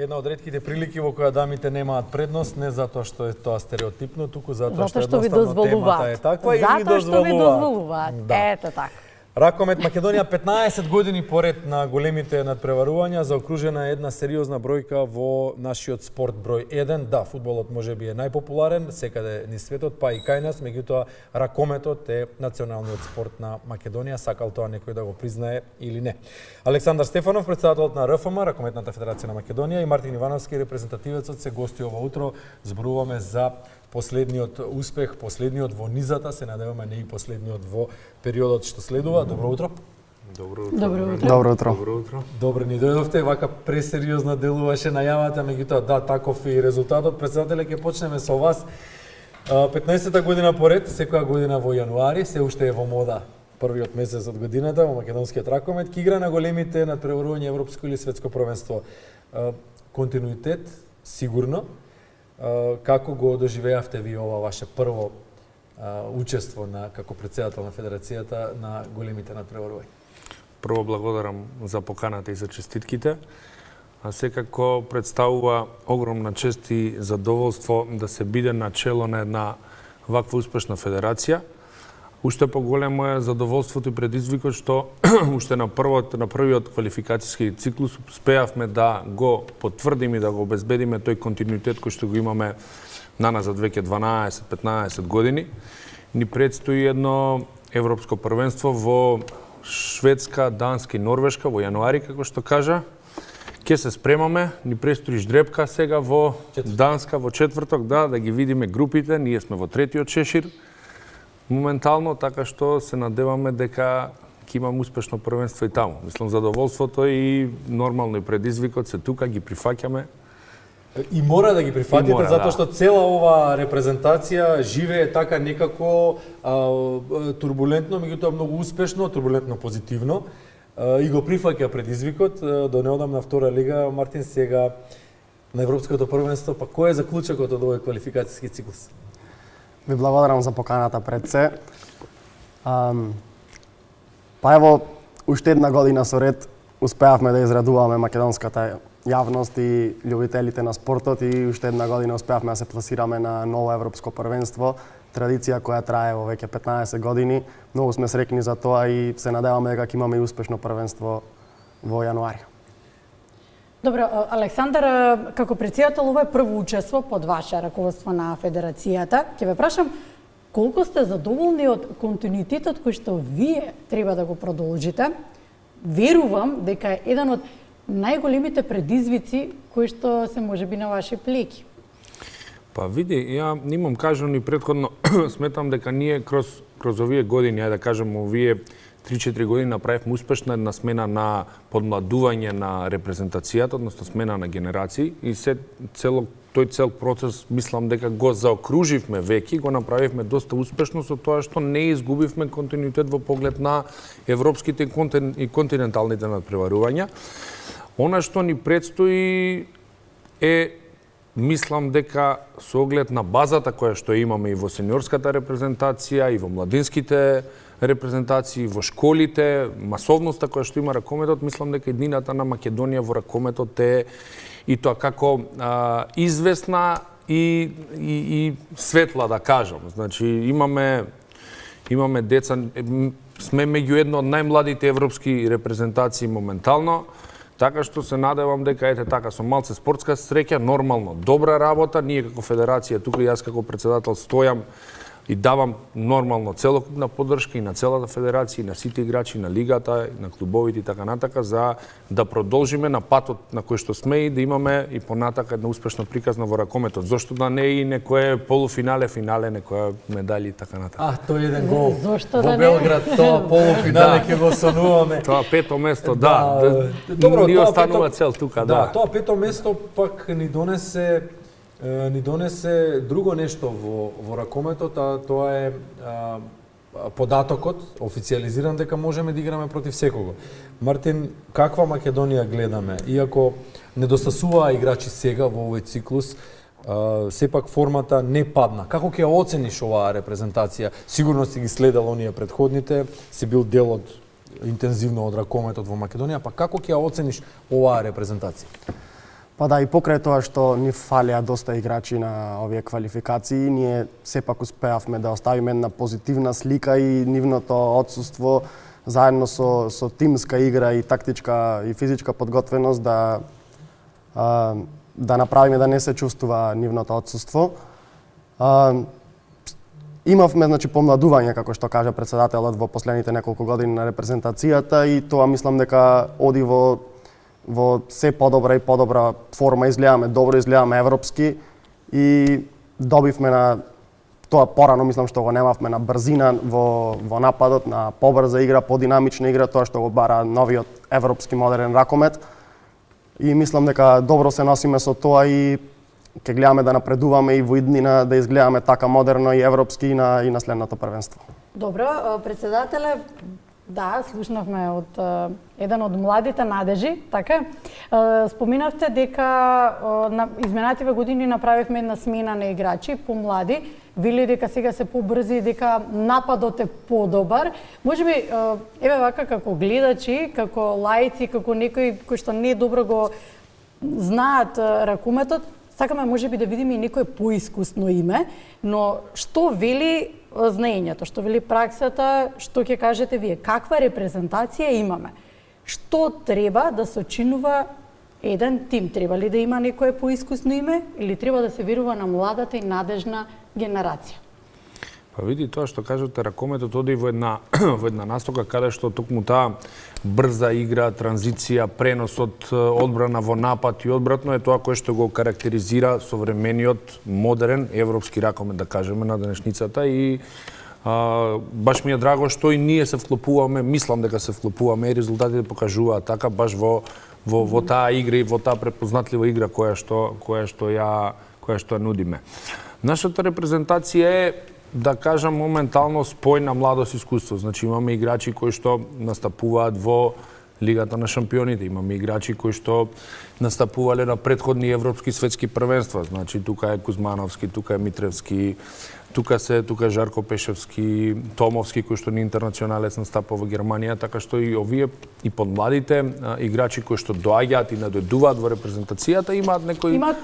една од ретките прилики во која дамите немаат предност, не затоа што е тоа стереотипно, туку затоа што едноставно темата е таква и ви дозволуваат. Затоа што ви дозволуваат. Ето така. Ракомет Македонија 15 години поред на големите надпреварувања, заокружена е една сериозна бројка во нашиот спорт број 1. Да, фудбалот можеби е најпопуларен секаде низ светот, па и кај нас, меѓутоа ракометот е националниот спорт на Македонија, сакал тоа некој да го признае или не. Александар Стефанов, председателот на РФМ, Ракометната федерација на Македонија, и Мартин Ивановски, репрезентативецот, се гости ова утро. Зборуваме за последниот успех, последниот во низата, се надеваме не и последниот во периодот што следува. Добро утро. Добро утро. Добро утро. Добро утро. Добро утро. Добро ни дојдовте, вака пресериозна делуваше најавата, меѓутоа да, таков е и резултатот. Председателе, ќе почнеме со вас. 15-та година поред, секоја година во јануари, се уште е во мода првиот месец од годината во македонскиот ракомет, ќе игра на големите надпреварувања европско или светско првенство. Континуитет сигурно. Како го доживеавте ви ова ваше прво учество како председател на федерацијата на големите надпреварувања? Прво благодарам за поканата и за честитките. А секако представува огромна чест и задоволство да се биде на чело на една ваква успешна федерација. Уште поголемо е задоволството и предизвикот што уште на првиот квалификацијски циклус успеавме да го потврдиме и да го обезбедиме тој континуитет кој што го имаме на назад веќе 12-15 години. Ни предстои едно европско првенство во Шведска, Данска и Норвешка во јануари, како што кажа. Ке се спремаме, ни предстои ждрепка сега во Данска во четврток, да ги видиме групите, ние сме во третиот шешир. Моментално, така што се надеваме дека ќе имам успешно првенство и таму. Мислам, задоволството и нормално и предизвикот се тука, ги прифаќаме. И мора да ги прифатите, затоа што цела ова репрезентација живее така некако турбулентно, меѓутоа многу успешно, турбулентно позитивно, и го прифаќа предизвикот. До неодамна втора лига, Мартин, сега на европското првенство, па кој е заклучокот од овој квалификацијски циклус? Ви благодарам за поканата пред се. Па ево, уште една година со ред успеавме да израдуваме македонската јавност и љубителите на спортот и уште една година успеавме да се пласираме на ново европско првенство, традиција која трае во веќе 15 години. Многу сме среќни за тоа и се надеваме дека ќе имаме и успешно првенство во јануари. Добро, Александар, како председател, ова е прво учество под ваше раководство на федерацијата. Ќе ве прашам, колку сте задоволни од континуитетот кој што вие треба да го продолжите? Верувам дека е еден од најголемите предизвици кои што се можеби на ваши плеки. Па види, ја имам кажано и претходно, сметам дека ние кроз овие години, ајде да кажем, овие 3-4 години направивме успешна една смена на подмладување на репрезентацијата, односно смена на генерации и тој цел процес мислам дека го заокруживме веќе, го направивме доста успешно со тоа што не изгубивме континуитет во поглед на европските и континенталните надпреварувања. Она што ни предстои е, мислам дека со оглед на базата која што имаме и во сениорската репрезентација, и во младинските репрезентации, во школите, масовноста која што има ракометот, мислам дека еднината на Македонија во ракометот е и тоа како известна и светла, да кажам. Значи, имаме деца, сме меѓу едно од најмладите европски репрезентации моментално, така што се надевам дека ете така со малце спортска среќа, нормално, добра работа, ние како федерација тука и јас како председател стојам и давам нормално целокупна поддршка и на целата федерација, и на сите играчи, на лигата, и на клубовите и така натака, за да продолжиме на патот на кој што сме и да имаме и понатака една успешна приказна во ракометот. Зошто да не и некое полуфинале, финале, некоја медали и така натака. Тој еден гол Зошто во да не? Белград, тоа полуфинале ќе го сонуваме. Тоа пето место, добро, ни останува цел тука, да. Тоа пето место пак ни донесе друго нешто во ракометот, а тоа е податокот, официализиран дека можеме да играме против секого. Мартин, каква Македонија гледаме? Иако недостасуваа играчи сега во овој циклус, сепак формата не падна. Како ќе оцениш оваа репрезентација? Сигурно си ги следел оние претходните, си бил дел од интензивно од ракометот во Македонија, па како ќе оцениш оваа репрезентација? Па да, и покрај тоа што ни фалеа доста играчи на овие квалификации, ние сепак успеавме да оставиме една позитивна слика и нивното отсуство заедно со тимска игра и тактичка и физичка подготвеност да направиме да не се чувствува нивното отсуство. Имавме помладување, како што кажа претседателот, во последните неколку години на репрезентацијата и тоа мислам дека оди во се подобра и подобра форма, изгледаме добро, изгледаме европски и добивме на тоа порано, мислам што го немавме, на брзина во нападот, на побрза игра, подинамична игра, тоа што го бара новиот европски модерен ракомет. И мислам дека добро се носиме со тоа и ќе гледаме да напредуваме и во иднина да изгледаме така модерно и европски и на следното првенство. Добро, претседателе, да, слушнавме од еден од младите надежи, така. Споминавте дека на изминативе години направивме една смена на играчи, помлади, вели дека сега се побрзи, дека нападот е подобар. Можеби, еве вака како гледачи, како лаици, како некои кои што не добро го знаат ракометот, сакаме можеби да видиме и некое поискусно име, но што вели знаењето, што вели праксата, што ќе кажете вие? Каква репрезентација имаме? Што треба да се очинува еден тим? Треба ли да има некое поискусно име или треба да се верува на младата и надежна генерација? Па види, тоа што кажете, ракометот оди во една настока каде што токму таа брза игра, транзиција, пренос од одбрана во напад и одвратно е тоа кое што го карактеризира современиот модерен европски ракомет, да кажеме, на денешницата и баш ми е драго што и ние се вклопуваме, мислам дека се вклопуваме и резултатите покажуваат така баш во таа игра и во таа препознатлива игра која што ја нудиме. Нашата репрезентација е, да кажам, моментално спој на младост и искуство. Значи имаме играчи кои што настапуваат во Лигата на шампионите, имаме играчи кои што настапувале на претходни европски светски првенства. Значи тука е Кузмановски, тука е Митревски, тука е Жарко Пешевски, Томовски кој што ни интернационалец настапува во Германија, така што и овие и подмладите играчи кои што доаѓаат и надојдуваат во репрезентацијата имаат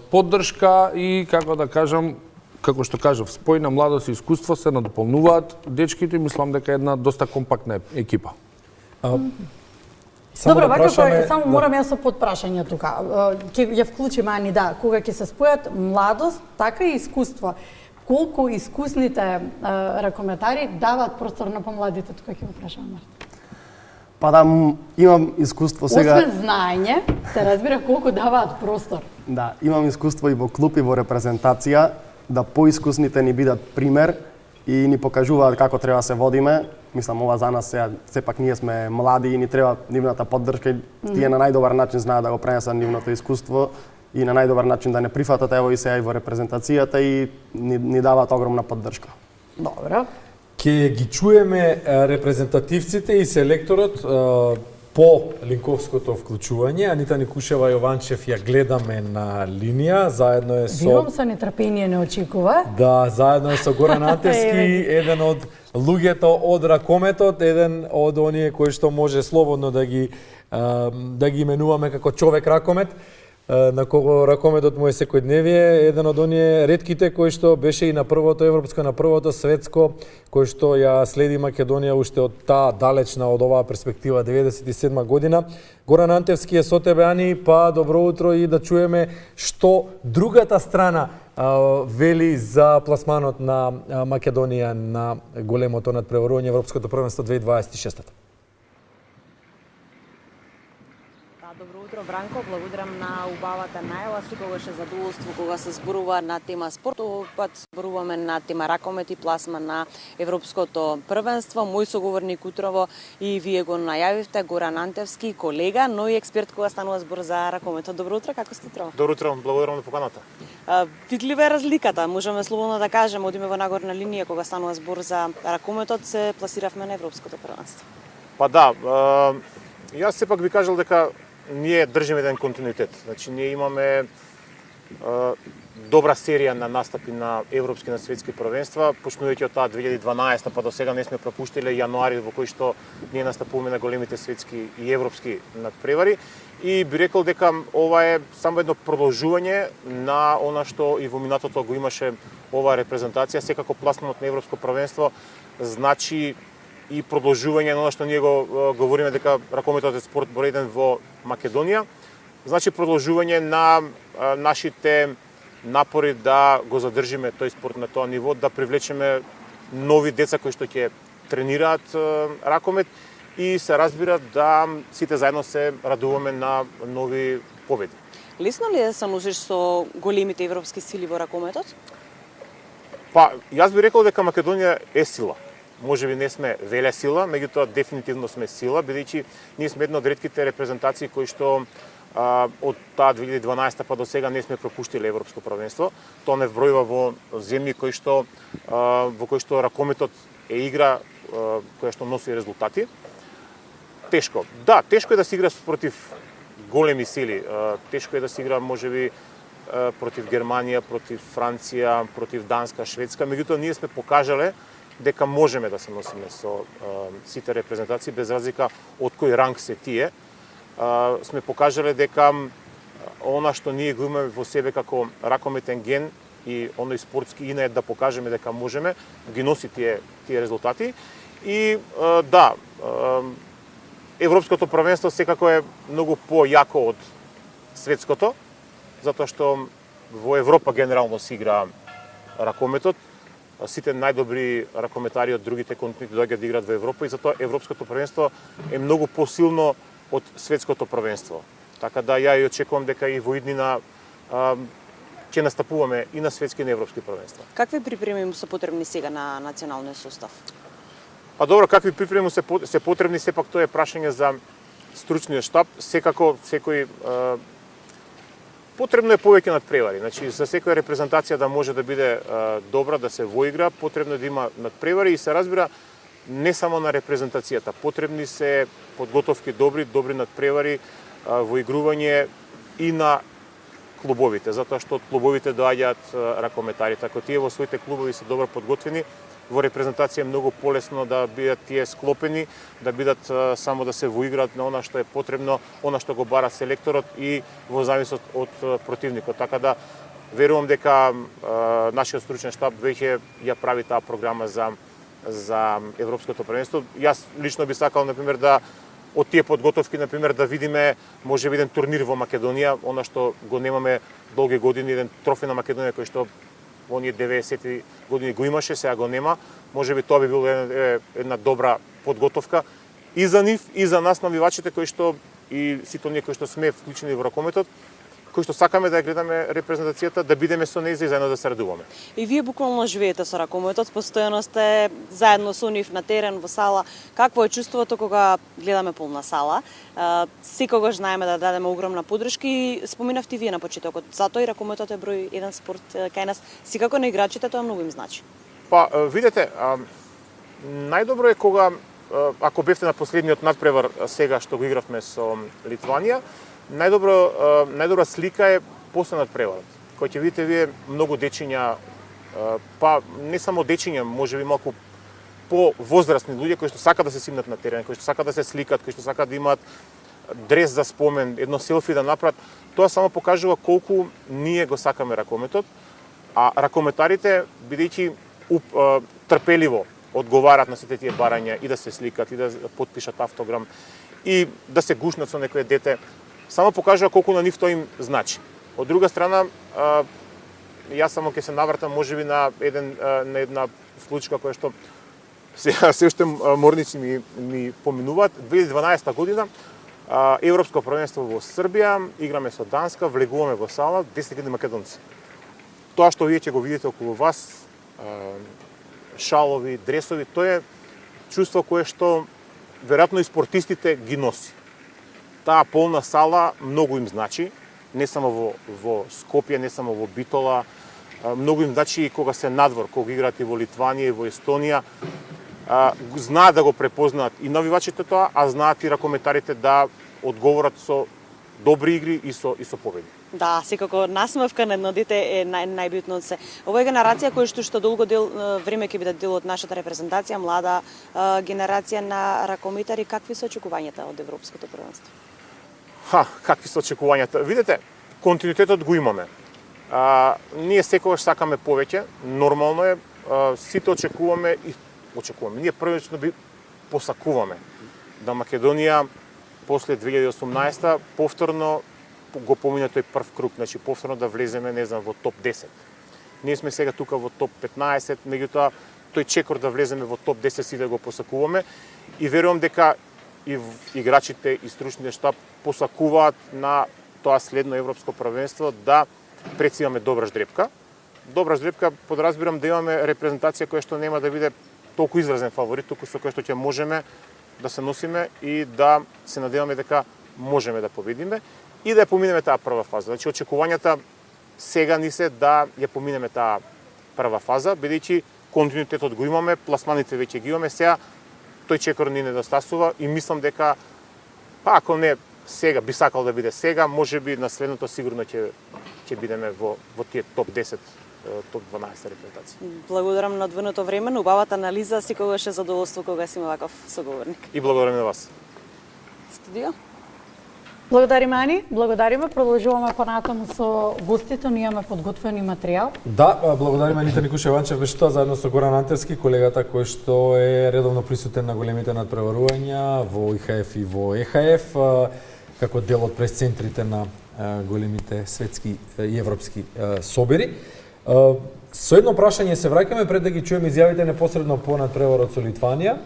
поддршка и како да кажам, како што кажав, спој на младост и искуство се надополнуваат дечките и мислам дека е една доста компактна екипа. Добро, вака само морам јас со подпрашање тука. Ќе ја вклучиме Ани, да, кога ќе се спојат младост, така и искуство. Колку искусните ракометари даваат простор на помладите, тука ќе го прашам Марта. Па да, имам искуство сега. Освен знаење, се разбира колку даваат простор. Да, имам искуство и во клуб и во репрезентација, да поискусните ни бидат пример и ни покажуваат како треба се водиме. Мислам, ова за нас сега, сепак ние сме млади и ни треба нивната поддршка и тие на најдобар начин знаат да го пренесат нивното искуство и на најдобар начин да не прифатат ево и сега и во репрезентацијата и ни даваат огромна поддршка. Добро. Ке ги чуеме репрезентативците и селекторот по линковското вклучување. Анита Никушева Јованчев ја гледаме на линија, заедно е со... Бивам со нетрпение, не очекува. Да, заедно е со Горан Антевски, еден од луѓето од ракометот, еден од оние кои што може слободно да ги именуваме како човек ракомет, на кого ракометот му е секојдневие, еден од оние ретките кои што беше и на првото европско, на првото светско, кој што ја следи Македонија уште од таа далечна од оваа перспектива 97 година. Горан Антевски е со тебе, Ани, па добро утро и да чуеме што другата страна вели за пласманот на Македонија на големото надпреварување Европското првенство 2026. Бранко, благодарам на убавата најава. Секогаш е задоволство кога се зборува на тема спорт. Овој пат зборуваме на тема ракомет и пласма на Европското првенство. Мој соговорник утрово и вие го најавивте, Горан Антевски, колега, но и експерт кога станува збор за ракометот. Добро утро, како сте утрово? Добро утро, благодарам на поканата. Видлива е разликата, можеме слободно да кажеме, одиме во нагорна линија кога станува збор за ракометот, се пласиравме на Европското првенство. Па да, јас сепак би кажал дека ние држиме еден континуитет. Значи, ние имаме добра серија на настапи на европски на светски првенства, почнувајќи од таа 2012 па до сега не сме пропуштиле јануари во кој што ние настапуваме на големите светски и европски надпревари и би рекол дека ова е само едно продолжување на она што и во минатото го имаше оваа репрезентација. Секако пласманот на европско првенство значи и продолжување на она што ние го говориме дека ракометот е спорт број 1 во Македонија. Значи продолжување на нашите напори да го задржиме тој спорт на тоа ниво, да привлечеме нови деца кои што ќе тренираат ракомет и се разбира да сите заедно се радуваме на нови победи. Лесно ли е да се носиш со големите европски сили во ракометот? Па, јас би рекол дека Македонија е сила. Можеби не сме веле сила, меѓутоа дефинитивно сме сила, бидејќи ние сме една од ретките репрезентации кои што од таа 2012 па до сега не сме пропуштиле европско првенство. Тоа не вбројува во земји кои што во кои што ракометот е игра која што носи резултати. Тешко. Да, тешко е да се игра против големи сили. Тешко е да се игра можеби против Германија, против Франција, против Данска, Шведска, меѓутоа ние сме покажале дека можеме да се носиме со сите репрезентации без разлика од кој ранг се тие. Сме покажале дека она што ние го имаме во себе како ракометен ген и оној спортски инет да покажеме дека можеме, ги носи тие резултати. И да, европското првенство секако е многу појако од светското, затоа што во Европа генерално се игра ракометот. Сите најдобри ракометари од другите континенти доаѓаат да играат во Европа и затоа европското првенство е многу посилно од светското првенство. Така да ја и очекувам дека и во иднина ќе настапуваме и на светски и на европски првенства. Какви припреми се потребни сега на националниот состав? Па добро, какви припреми се потребни, сепак тоа е прашање за стручниот штаб. Секако секој потребно е повеќе надпревари. Значи за секоја репрезентација да може да биде добра, да се воигра, потребно е да има надпревари и се разбира не само на репрезентацијата, потребни се подготовки добри надпревари, воигрување и на клубовите, затоа што од клубовите доаѓаат ракометари. Ако тие во своите клубови се добро подготвени, во репрезентација е многу полесно да бидат тие склопени, да бидат само да се воиграат на она што е потребно, она што го бара селекторот и во зависот од противникот. Така да верувам дека нашиот стручен штаб веќе ја прави таа програма за европското првенство. Јас лично би сакал, например, да од тие подготовки, например, да видиме можеби еден турнир во Македонија, она што го немаме долги години, еден трофеј на Македонија кој што во оние 90-ти години го имаше, сега го нема. Можеби тоа би било една добра подготовка и за нив, и за нас навивачите кои што и сите оние кои што сме вклучени во ракометот, кои што сакаме да ја гледаме репрезентацијата, да бидеме со нејзе и заедно да се радуваме. И вие буквално живеете со ракометот, постојано сте заедно со нив на терен, во сала. Какво е чувството кога гледаме полна сала? Секогаш знаеме да дадеме огромна поддршка и споминавте вие на почетокот. Затоа и ракометот е број 1 спорт кај нас. Секако на играчите тоа многу им значи. Па, видете, најдобро е кога, ако бевте на последниот надпревар сега што го игравме со Литванија, најдобра слика е после надпреварот, кој ќе видите вие многу дечиња, па не само дечиња, можеби малку по-возрастни луѓе кои што сакаат да се симнат на терен, кои што сакаат да се сликат, кои што сакаат да имаат дрес за спомен, едно селфи да направат. Тоа само покажува колку ние го сакаме ракометот, а ракометарите бидејќи трпеливо одговарат на сите тие барања и да се сликат и да потпишат автограм и да се гушнат со некое дете, само покажува колку на нив тоа им значи. Од друга страна, јас само ќе се навратам можеби на една случка која што се уште морници ми поминуваат. 2012 година европско првенство во Србија, играме со Данска, влегуваме во сала 10.000 македонци. Тоа што вие ќе го видите околу вас, шалови, дресови, тоа е чувство кое што веројатно и спортистите ги носи. Таа полна сала многу им значи, не само во Скопје, не само во Битола, многу им значи и кога се надвор, кога играат и во Литванија, и во Естонија, знаат да го препознаат и навивачите тоа, а знаат и ракометарите да одговорат со добри игри и со победи. Да, секако насмевка на едно дете е најбитно од се. Ова е генерација која што долго време ќе биде дел од нашата репрезентација, млада генерација на ракомитари. Какви се очекувањата од европското првенство? Какви се очекувањата? Видете, континуитетот го имаме. Ние секогаш сакаме повеќе, нормално е, сите очекуваме. Ние првично посакуваме да Македонија после 2018 повторно го помине тој прв круг, значи повторно да влеземе, не знам, во топ 10. Ние сме сега тука во топ 15, меѓутоа тој чекор да влеземе во топ 10 сите го посакуваме и верувам дека и играчите и стручниот штаб посакуваат на тоа следно европско првенство да прецимаме добра ждрепка. Добра ждрепка подразбирам да имаме репрезентација која што нема да биде толку изразен фаворит, туку со кој што ќе можеме да се носиме и да се надеваме дека можеме да победиме и да ја поминеме таа прва фаза. Значи очекувањата сега ни се да ја поминеме таа прва фаза, бидејќи континуитетот го имаме, пласманите веќе ги имаме, сега тој чекор ни недостасува и мислам дека ако не сега, би сакал да биде сега, можеби на следното сигурно ќе бидеме во тие топ 10, топ 12 репрезентации. Благодарам на одвоеното време, на убавата анализа, секогаш е задоволство кога си има ваков соговорник. И благодарам на вас. Студио. Благодариме, Ани. Благодариме. Продолжуваме понатаму со гостите, ние имаме подготвени материјал. Да, благодариме Анита Никуш-Јованчев Вештоа заедно со Горан Антерски, колегата кој што е редовно присутен на големите надпреварувања во ИХФ и во ЕХФ, како дел од пресцентрите на големите светски и европски собери. Со едно прашање се враќаме пред да ги чуеме изјавите непосредно по надпреварот со Литванија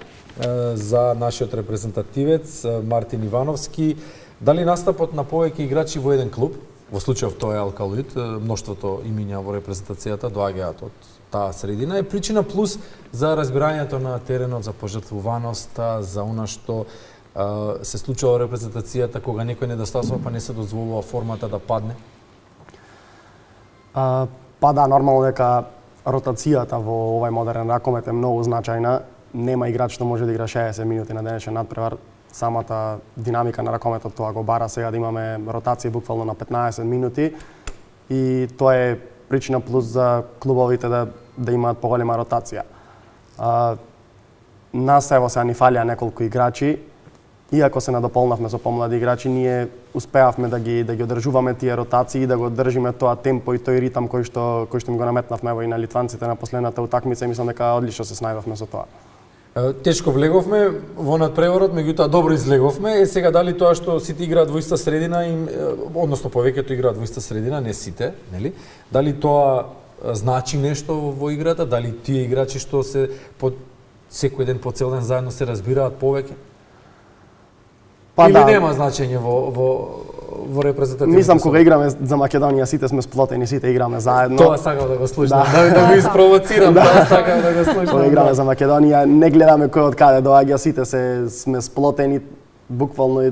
за нашиот репрезентативец Мартин Ивановски. Дали настапот на повеќе играчи во еден клуб, во случајов тоа е Алкалуит, мноштвото имиња во репрезентацијата доаѓаат од таа средина, е причина плюс за разбирањето на теренот, за пожртвуваноста, за она што се случува во репрезентацијата кога некој недостасува па не се дозволува формата да падне? Па да, нормално дека ротацијата во овај модерен ракомет е многу значајна. Нема играч што може да игра 60 минути на денешен надпревар. Самата динамика на ракометот тоа го бара сега да имаме ротација буквално на 15 минути и тоа е причина плюс за клубовите да имаат поголема ротација. Нас ево сега ни фалија неколку играчи. Иако се надополнавме со помлади играчи, ние успеавме да ги одржуваме тие ротации, да го држиме тоа темпо и тој ритам кој што им го наметнавме и на литванците на последната утакмица и мислам дека одлично се снајдовме со тоа. Тешко влеговме во надпреварот, меѓутоа добро излеговме. Сега дали тоа што сите играат во иста средина, односно повеќето играат во иста средина, не сите, нели? Дали тоа значи нешто во играта? Дали тие играчи што се секој ден по цел ден заедно се разбираат повеќе? Или нема значење во репрезентативното? Мислам кога играме за Македонија сите сме сплотени, сите играме заедно. Тоа сакам да го слушам, да го испровоцирам, тоа сакам да го слушам. Кога играме за Македонија не гледаме кој од каде доаѓа, сите сме сплотени, буквално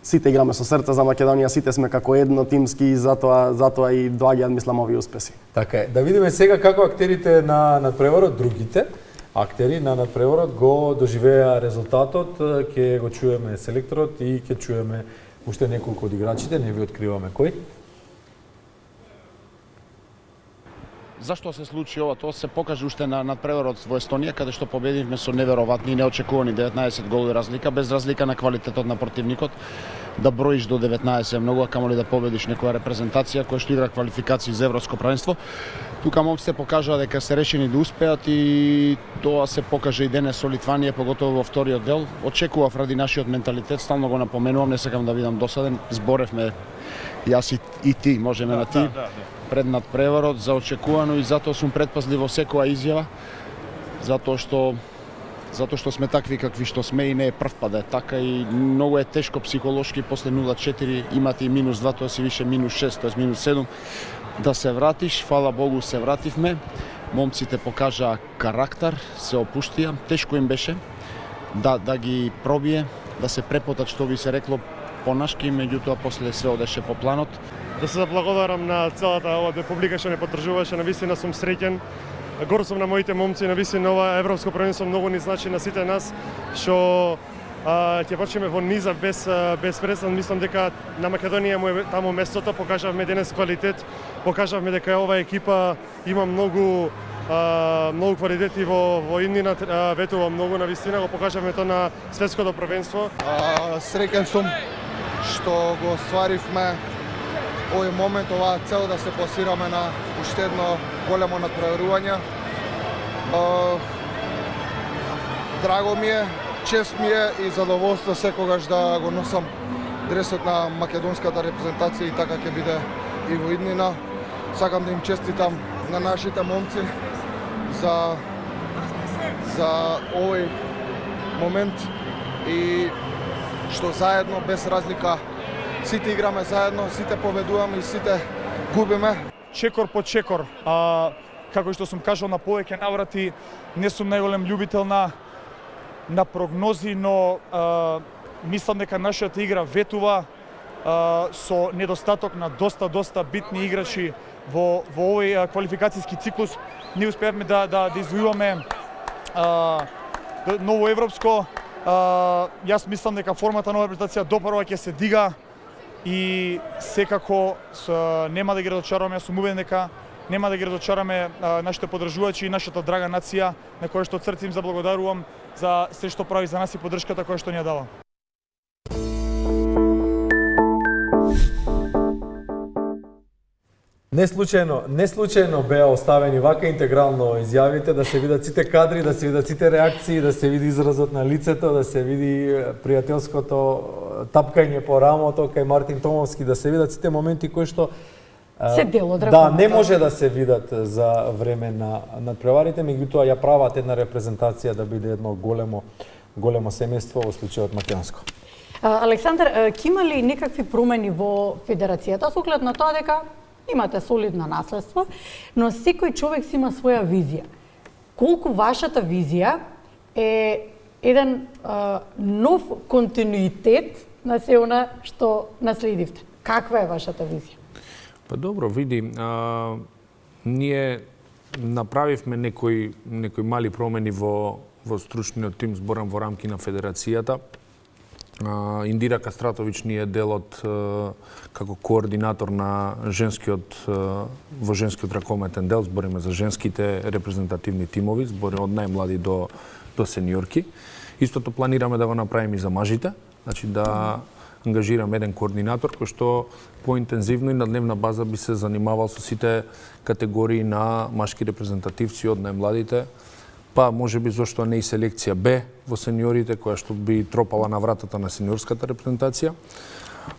сите играме со срце за Македонија, сите сме како едно тимски и затоа и доаѓаат мислам овие успеси. Така е. Да видиме сега како актерите на надпреварот, другите актери на надпреварот го доживеа резултатот, ќе го чуеме селекторот и ќе чуеме уште неколку од играчите, не ви откриваме кој. Зашто се случи ова? Тоа се покажа уште на надпреварот во Естонија, каде што победивме со неверојатни и неочекувани 19 голови разлика, без разлика на квалитетот на противникот. Да броиш до 19 е многу, а камоли да победиш некоја репрезентација која што игра квалификации за европско првенство. Тука момците покажаа дека се решени да успеат и тоа се покажа и денес со Литванија, поготово во вториот дел. Очекував ради нашиот менталитет, стално го напоменувам, не сакам да бидам досаден, зборевме јас и ти, можеме на ти. Пред надпреварот за очекувано и затоа сум предпазлив во секоја изјава, затоа што сме такви какви што сме и не е прв пат да е така и многу е тешко психолошки после 0-4 имате и -2, тоа си више -6, тоа е -7 да се вратиш. Фала Богу се вративме. Момците покажаа карактер, се опуштија, тешко им беше да ги пробие, да се препотат што би се рекло понашки, меѓутоа после се одеше по планот. Да се заблагодарам на целата оваа публика што не поддржуваше, навистина сум среќен. Горд сум на моите момци, навистина ова европско првенство многу ни значи на сите нас, што ќе почнеме во низа без престан. Мислам дека на Македонија му е таму местото, покажавме денес квалитет, покажавме дека оваа екипа има многу квалитети во иднина, ветува многу на вистина, го покажавме тоа на светското првенство. Среќен сум што го остваривме овој момент, оваа цел да се пласираме на уште едно големо надпреварување. Драго ми е, чест ми е и задоволство секогаш да го носам дресот на македонската репрезентација и така ќе биде и во иднина. Сакам да им честитам на нашите момци за овој момент и што заедно, без разлика, сите играме заедно, сите победуваме и сите губиме. Чекор по чекор, како што сум кажал на повеќе наврати, не сум најголем љубител на прогнози, но мислам дека нашата игра ветува со недостаток на доста битни играчи во овој квалификацијски циклус. Ние успеавме да извојуваме ново европско. Јас мислам дека формата на репрезентација допрва ќе се дига и секако нема да ги разочараме. Јас сум убеден дека нема да ги разочараме нашите поддржувачи и нашата драга нација, на која што црци им заблагодарувам за се што прави за нас и поддршката која што ни ја дава. Не случајно беа оставени вака интегрално изјавите, да се видат сите кадри, да се видат сите реакции, да се види изразот на лицето, да се види пријателското тапкање по рамото кај Мартин Томовски, да се видат сите моменти кои што се дел од да, не може да се видат за време на надпреварите, меѓутоа ја прават една репрезентација да биде едно големо семејство во случајот македонско. Александар, ќе има ли некакви промени во федерацијата со оглед на тоа дека имате солидно наследство, но секој човек си има своја визија. Колку вашата визија е еден нов континуитет на се она што наследивте? Каква е вашата визија? Па добро, види, ние направивме некои мали промени во стручниот тим, зборам во рамки на федерацијата. Индира Кастратовиќ ни е дел од како координатор на во женскиот ракометен дел, збориме за женските репрезентативни тимови, збориме од најмлади до сениорки. Истото планираме да го направиме и за мажите, значи да ангажираме еден координатор кој што поинтензивно и на дневна база би се занимавал со сите категории на машки репрезентативци од најмладите, па можеби зошто не и селекција Б во сениорите, која што би тропала на вратата на сениорската репрезентација.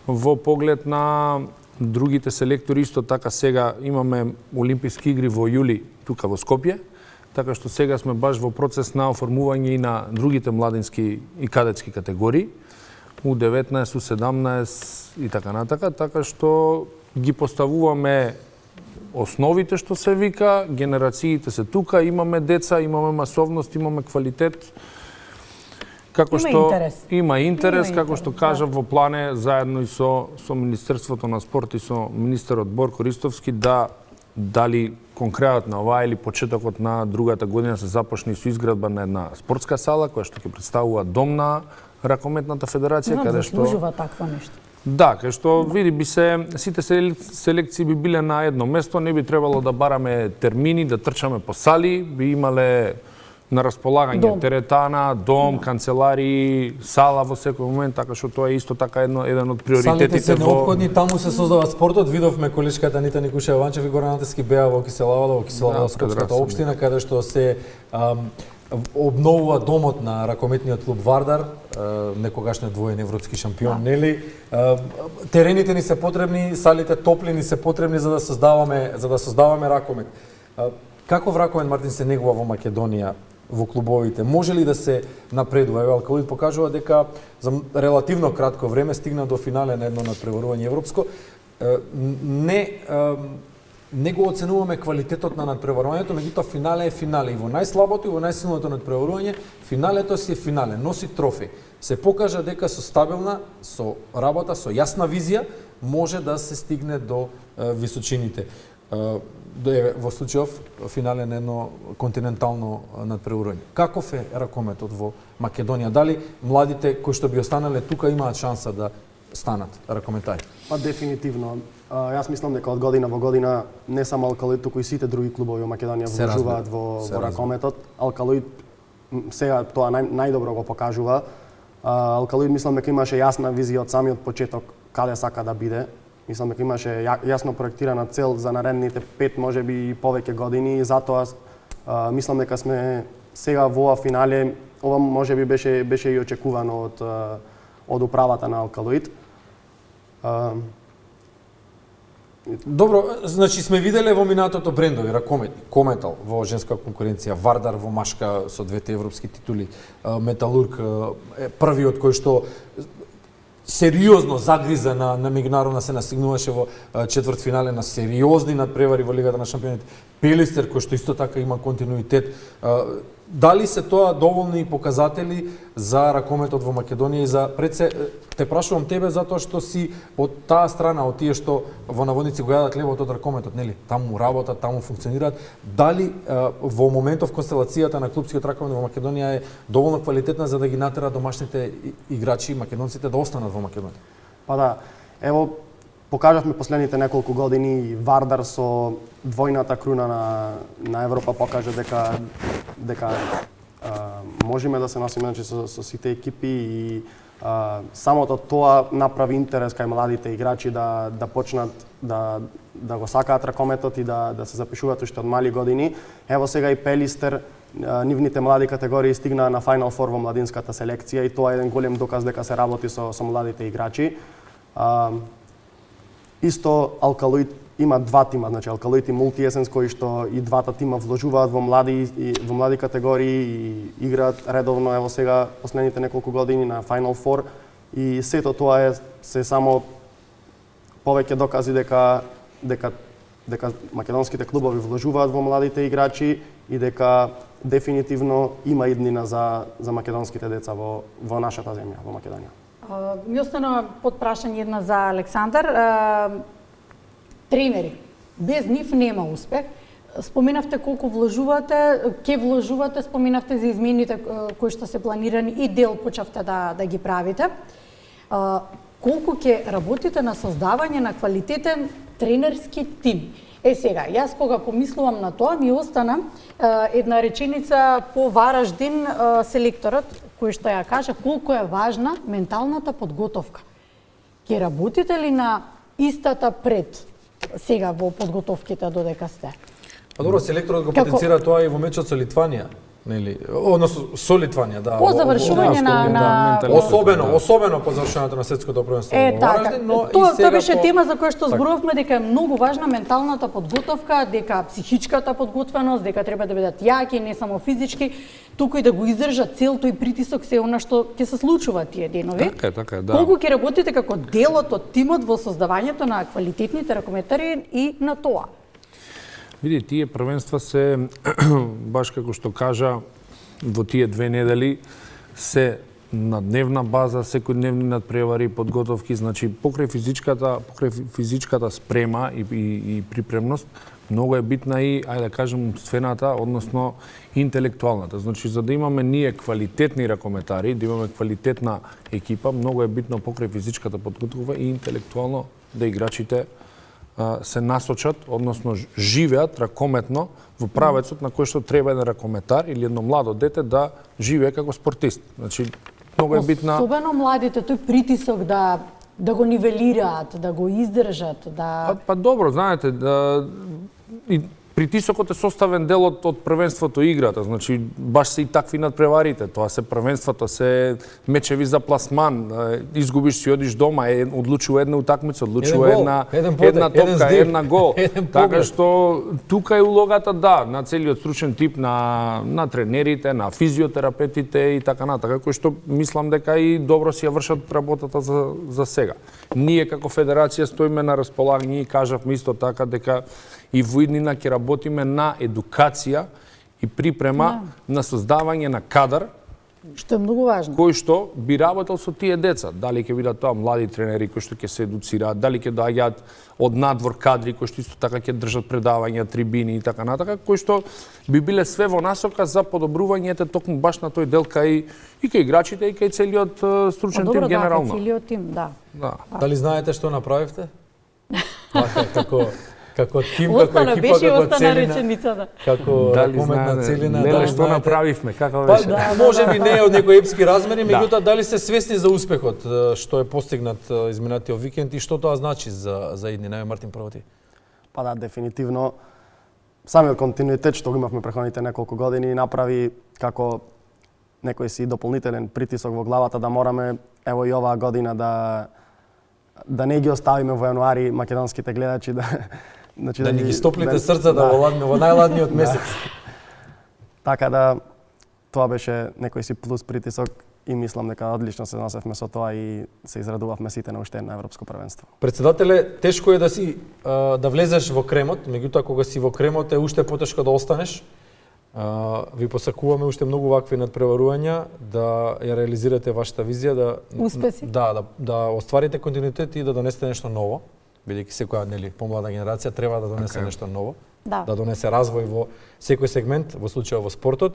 Во поглед на другите селектори, исто така сега имаме Олимписки игри во јули тука во Скопје, така што сега сме баш во процес на оформување и на другите младински и кадетски категории, U19, U17 и така натака, така што ги поставуваме основите што се вика, генерациите се тука, имаме деца, имаме масовност, имаме квалитет. Има интерес, како што кажав во плане заедно и со Министерството на спорт и со министерот Борко Ристовски да дали конкретно на оваа или почетокот на другата година се започне со изградба на една спортска сала која што ќе представува дом на ракометната федерација, каде што заслужува такво нешто. Да, кај што види сите селекции би биле на едно место, не би требало да бараме термини, да трчаме по сали, би имале на располагање теретана, дом, канцелари, сала во секој момент, така што тоа е исто така еден од приоритетите. Салите се неопходни, таму се создава спортот. Видовме колешката Анита Никушева Ванчев и Горан Антески беа во Киселавската општина, каде што се обновува домот на ракометниот клуб Вардар, некогашниот двоен европски шампион, нели? Терените ни се потребни, салите топли ни се потребни за да создаваме ракомет. Како ракомет, Мартин, се негува во Македонија во клубовите? Може ли да се напредува? Еве Алкалоид покажува дека за релативно кратко време стигна до финале на едно надпреварување европско. Не го оценуваме квалитетот на надпреварувањето, меѓутоа финале е финале. И во најслабото и во најсилното надпреварување, финалето си е финале, носи трофеј. Се покажа дека со стабилна, со работа, со јасна визија, може да се стигне до височините. во случајов финале на едно континентално надпреварување. Каков е ракометот во Македонија? Дали младите кои што би останале тука имаат шанса да станат ракометари? Па дефинитивно. Јас мислам дека од година во година не само Алкалоид, туку и сите други клубови во Македонија вложуваат во ракометот. Алкалоид сега тоа најдобро го покажува. Алкалоид мислам дека имаше јасна визија од самиот почеток каде сака да биде. Мислам дека имаше јасно проектирана цел за наредните 5, можеби и повеќе години, и затоа мислам дека сме сега во ова финале. Ова можеби беше и очекувано од управата на Алкалоид. Добро, значи сме виделе во минатото брендови ракометни, Кометал во женска конкуренција, Вардар во машка со 2 европски титули, Металург првиот кој што сериозно загриза на меѓународна се настигнуваше во четвртфинале на сериозни надпревари во Лигата на шампионите. Пелистер кој што исто така има континуитет. Дали се тоа доволни показатели за ракометот во Македонија и за пред се те прашувам тебе затоа што си од таа страна, од тие што во наводници го јадат левот од ракометот, нели? Таму работат, таму функционираат. Дали во моментов констелацијата на клупскиот ракомет во Македонија е доволно квалитетна за да ги натера домашните играчи македонците да останат во Македонија? Па да, ево покажавме последните неколку години и Вардар со двојната круна на Европа покажа дека можеме да се носиме со сите екипи и самото тоа направи интерес кај младите играчи да почнат да го сакаат ракометот и да се запишуваат уште од мали години. Ево сега и Пелистер, нивните млади категории стигнаа на Final Four во младинската селекција и тоа е еден голем доказ дека се работи со младите играчи. Исто Алкалоид има 2 тима, значи Алкалоид и Мултиесенс кои што и двата тима вложуваат во млади категории и играат редовно, ево сега последните неколку години на Final Four и сето тоа се само повеќе докази дека македонските клубови вложуваат во младите играчи и дека дефинитивно има иднина за македонските деца во нашата земја, во Македонија. Ми остана под прашање една за Александар. Тренери, без нив нема успех. Споменавте колку вложувате, ќе вложувате, споменавте за измените кои што се планирани и дел почавте да ги правите. Колку ќе работите на создавање на квалитетен тренерски тим? Сега, јас кога помислувам на тоа, ми остана една реченица по Вараждин селекторот, кој што ја кажа колку е важна менталната подготовка. Ќе работите ли на истата пред сега во подготовките додека сте? Па добро, селекторот го потенцира тоа и во мечот со Литванија, нели? Односно со Литванија, да. По завршување на особено по завршувањето на светското првенство во Вараждин, но тоа беше тема за која што зборувавме дека е многу важна менталната подготовка, дека психичката подготвеност, дека треба да бидат јаки, не само физички, туку и да го издржат целто и притисок се она што ќе се случува тие денови. Така е, да. Колку ќе работите како делот од тимот во создавањето на квалитетните ракометари и на тоа? Види, тие првенства се, баш како што кажа, во тие 2 недели се на дневна база, секојдневни надпревари, подготовки, значи покрај физичката спрема и припремност, многу е битна и, ајде да кажем, умствената, односно интелектуалната. Значи, за да имаме ние квалитетни ракометари, да имаме квалитетна екипа, многу е битно покрај физичката подготовка и интелектуално да играчите се насочат, односно живеат ракометно во правецот на кој што треба еден ракометар или едно младо дете да живее како спортист. Значи, многу е битна... Особено младите, тој притисок да го нивелираат, да го издржат, да... Па добро, знаете, и притисокот е составен дел од првенството и играта, значи баш се и такви надпреварите, тоа се првенството, се мечеви за пласман, изгубиш си, одиш дома, одлучува една утакмица, одлучува една топка, една гол. Така што тука е улогата, да, на целиот стручен тип на тренерите, на физиотерапевтите и така натака, кои што мислам дека и добро си ја вршат работата за сега. Ние како федерација стоиме на располагање и кажавме исто така дека и во иднина ќе работиме на едукација и припрема на создавање на кадар Што е многу важно. кој што би работел со тие деца. Дали ќе бидат тоа млади тренери кои што ќе се едуцираат, дали ќе доаѓаат од надвор кадри кои што исто така ќе држат предавања, трибини и така натака, кои што би биле све во насока за подобрувањето токму баш на тој дел кај и кај играчите и кај целиот стручен тим генерално. Добро, да, целиот тим, да. Да. Дали знаете што направивте? Како тим, како Остана, екипа, беше како остана целина, реченицата. како Дали кометна знаете, целина, леле, дали што знаете? направивме, како Па, беше? може би не е од некои епски размери, меѓутоа дали се свесни за успехот што е постигнат изминатиот викенд и што тоа значи за иднина? Мартин, прво ти. Па да, дефинитивно самиот континуитет што го имавме преходните неколку години направи како некој си дополнителен притисок во главата да мораме ево и оваа година да не ги оставиме во јануари македонските гледачи значи Да ни ги стоплите срцата во најладниот месец. Така да тоа беше некој си плюс притисок и мислам дека одлично се носевме со тоа и се израдувавме сите на уште едно европско првенство. Председателе, тешко е да влезеш во кремот, меѓутоа кога си во кремот е уште потешко да останеш. Ви посакуваме уште многу вакви надпреварувања, да ја реализирате вашата визија, Успеси. да остварите континуитет и да донесете нешто ново, бидејќи секоја помлада генерација треба да донесе нешто ново, Да. да донесе развој во секој сегмент, во случајот во спортот.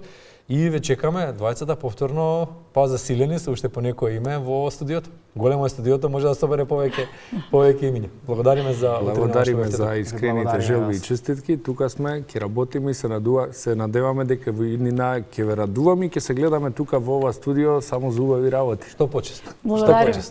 И ве чекаме двајцата повторно засилени со уште по некое име во студиото. Големо е студиото, може да собере повеќе имиња. Благодариме за искрените желби и честитки. Тука сме, ќе работиме и се надеваме дека во иднина ќе ве радуваме и ќе се гледаме тука во ова студио само за убави работи. Што почест. Благодариме.